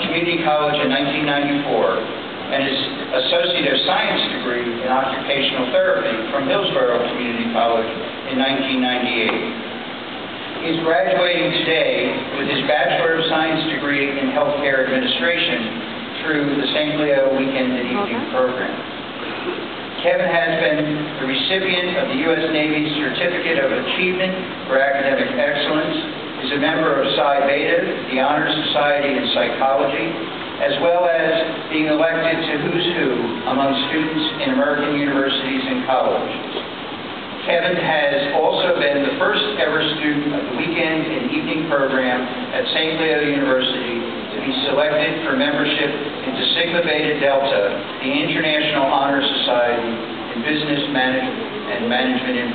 Community College in 1994 and his Associate of Science degree in Occupational Therapy from Hillsborough Community College in 1998. He is graduating today with his Bachelor of Science degree in Healthcare Administration through the St. Leo Weekend and Evening Program. Kevin has been the recipient of the U.S. Navy's Certificate of Achievement for Academic Excellence, is a member of Psi Beta, the Honor Society in Psychology, as well as being elected to Who's Who among students in American universities and colleges. Kevin has also been the first ever student of the Weekend and Evening Program at St. Leo University to be selected for membership into Sigma Beta Delta, the International Honor Society in Business Management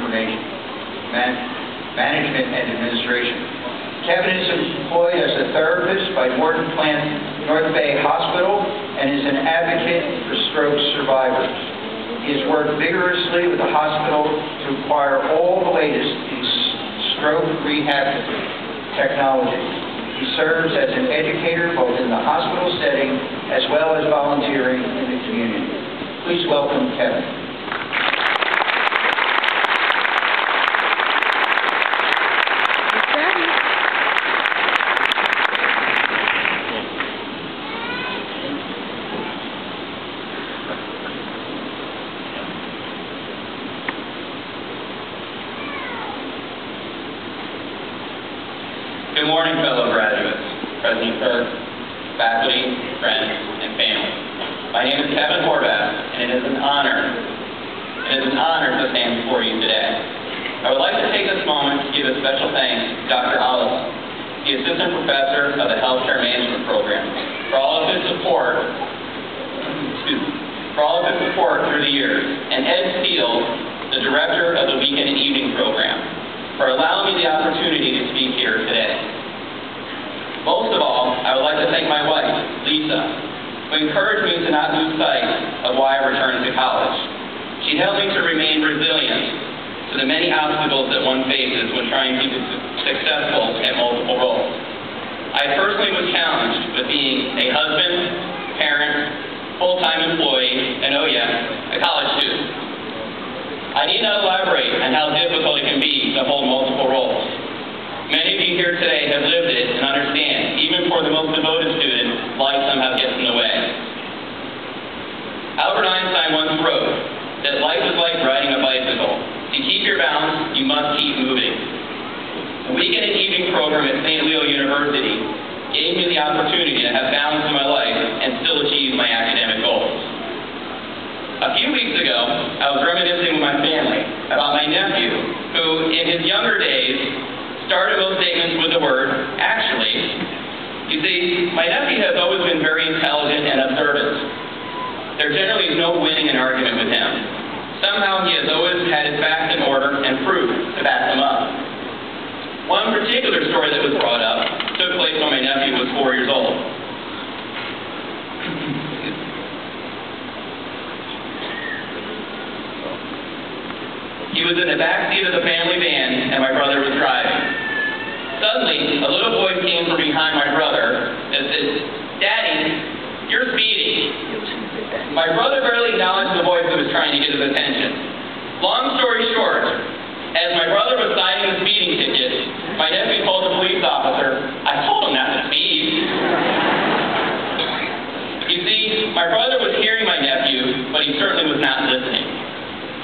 and Administration. Kevin is employed as a therapist by Morton Plant North Bay Hospital and is an advocate for stroke survivors. He has worked vigorously with the hospital to acquire all the latest in stroke rehab technology. He serves as an educator both in the hospital setting as well as volunteering in the community. Please welcome Kevin. Good morning, fellow graduates, President Kirk, faculty, friends, and family. My name is Kevin Horvath, and it is an honor to stand before you today. I would like to take this moment to give a special thanks to Dr. Horvath, the Assistant Professor of the Healthcare Management Program, for all of his support through the years, and Ed Steele, the Director of the Weekend and Evening Program, for allowing me the opportunity to speak here today. Most of all, I would like to thank my wife, Lisa, who encouraged me to not lose sight of why I returned to college. She helped me to remain resilient to the many obstacles that one faces when trying to be successful at multiple roles. I personally was challenged with being a husband, parent, full-time employee, and oh yeah, a college student. I need not elaborate on how difficult it can be to hold multiple roles. Many of you here today have lived it and understand, even for the most devoted student, life somehow gets in the way. Albert Einstein once wrote that life is like riding a bicycle. To keep your balance, you must keep moving. The Weekend and Evening Program at St. Leo University gave me the opportunity to have balance in my life and still achieve my academic goals. A few weeks ago, I was reminiscing with my family about my nephew, who, in his younger days, started most statements with the word, actually. You see, my nephew has always been very intelligent and observant. There generally is no winning an argument with him. Somehow he has always had his facts in order and proof to back them up. One particular story that was brought up took place when my nephew was 4 years old. He was in the back seat of the family van, and my brother was driving. Suddenly, a little voice came from behind my brother and said, "Daddy, you're speeding." My brother barely acknowledged the voice that was trying to get his attention. Long story short, as my brother was signing the speeding ticket, my nephew told the police officer, "I told him not to speed." You see, my brother was hearing my nephew, but he certainly was not listening.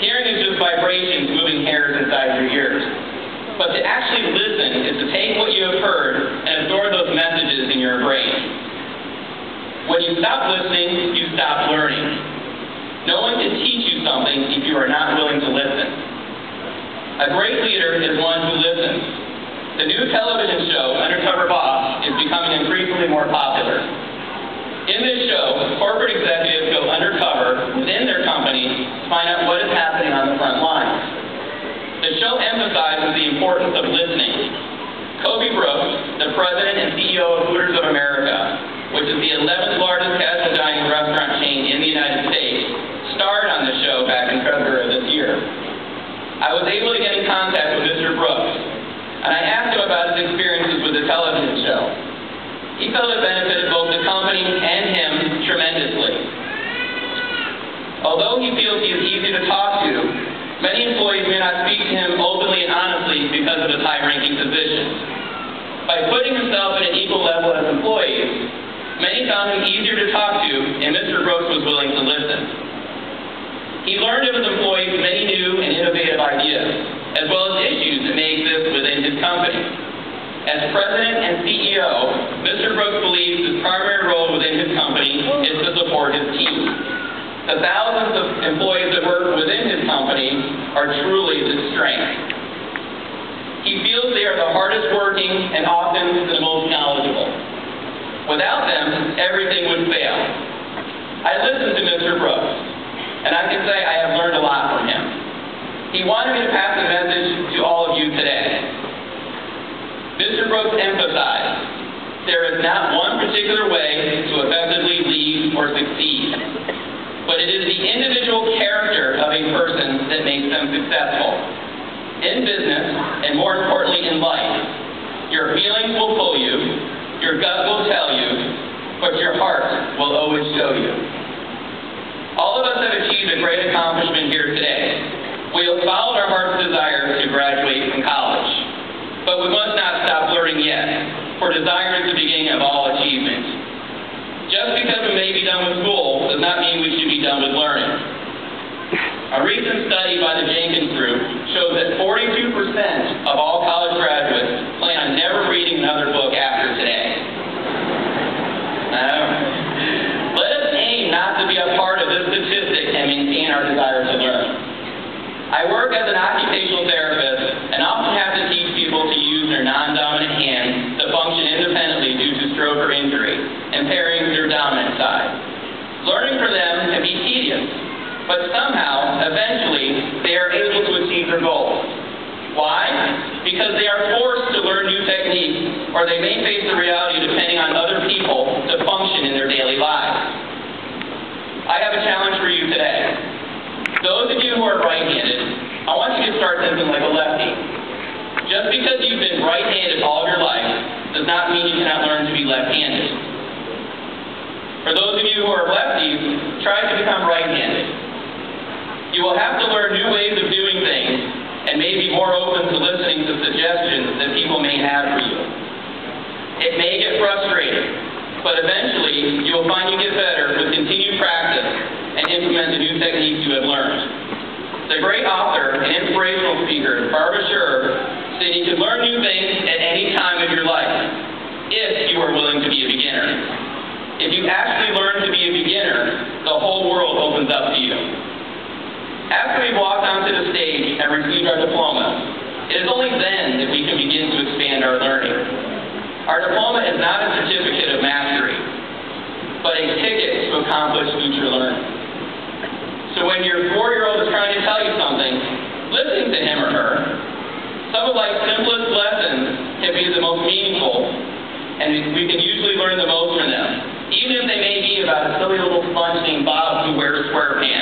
Hearing is just vibrations moving hairs inside your ears. But to actually listen is to take what you have heard and absorb those messages in your brain. When you stop listening, you stop learning. No one can teach you something if you are not willing to listen. A great leader is one who listens. The new television show, Undercover Boss, is becoming increasingly more popular. In this show, corporate executives go undercover within their company to find out what is happening on the front lines. The show emphasizes the importance of listening. Kobe Brooks, the president and CEO of Hooters of America, which is the 11th largest casual dining restaurant chain in the United States, starred on the show back in February of this year. I was able to get in contact with Mr. Brooks, and I asked him about his experiences with the television show. He felt it benefited both the company and him tremendously. Although he feels he is easy to talk to, many employees may not speak to him openly and honestly because of his high-ranking position. By putting himself at an equal level as employees, many found him easier to talk to, and Mr. Brooks was willing to listen. He learned of his employees many new and innovative ideas, as well as issues that may exist within his company. As president and CEO, Mr. Brooks believes his primary role within his company is to support his team. The thousands of employees that work within his company are truly his strength. He feels they are the hardest working and often the most knowledgeable. Without them, everything would fail. I listened to Mr. Brooks, and I can say I have learned a lot from him. He wanted me to pass a message to all of you today. Mr. Brooks emphasized, there is not one particular way to effectively lead or succeed, but it is the individual character of a person that makes them successful. In business, and more importantly in life, your feelings will pull you, your gut will tell you, but your heart will always show you. All of us have achieved a great accomplishment here today. We have followed our heart's desire to graduate from college. But we must not stop learning yet, for desire is the beginning of all achievement. Just because we may be done with school does not mean we should be done with learning. A recent study by the Jenkins Group shows that 42% of all college graduates plan on never reading another book after today. Let us aim not to be a part of this statistic and maintain our desire to learn. I work as an occupational therapist and often have to teach people to use their non-dominant hand to function independently due to stroke or injury, impairing their dominant side. Learning for them can be tedious, but somehow, eventually, they are able to achieve their goals. Why? Because they are forced to learn new techniques, or they may face the reality of depending on other people to function in their daily lives. I have a challenge for you today. Those of you who are right-handed, I want you to start thinking like a lefty. Just because you've been right-handed all of your life does not mean you cannot learn to be left-handed. For those of you who are lefties, try to become right-handed. You will have to learn new ways of doing things and may be more open to listening to suggestions that people may have for you. It may get frustrating, but eventually you will find you get better with continued practice and implement the new techniques you have learned. The great author and inspirational speaker, Barbara Sher, said you can learn new things at any time of your life, if you are willing to be a beginner. If you actually learn to be a beginner, the whole world opens up to you. After we've walked onto the stage and received our diploma, it is only then that we can begin to expand our learning. Our diploma is not a certificate of mastery, but a ticket to accomplish future learning. So when your 4-year-old is trying to tell you something, listen to him or her. Some of life's simplest lessons can be the most meaningful, and we can usually learn the most from them, even if they may be about a silly little sponge named Bob who wears square pants.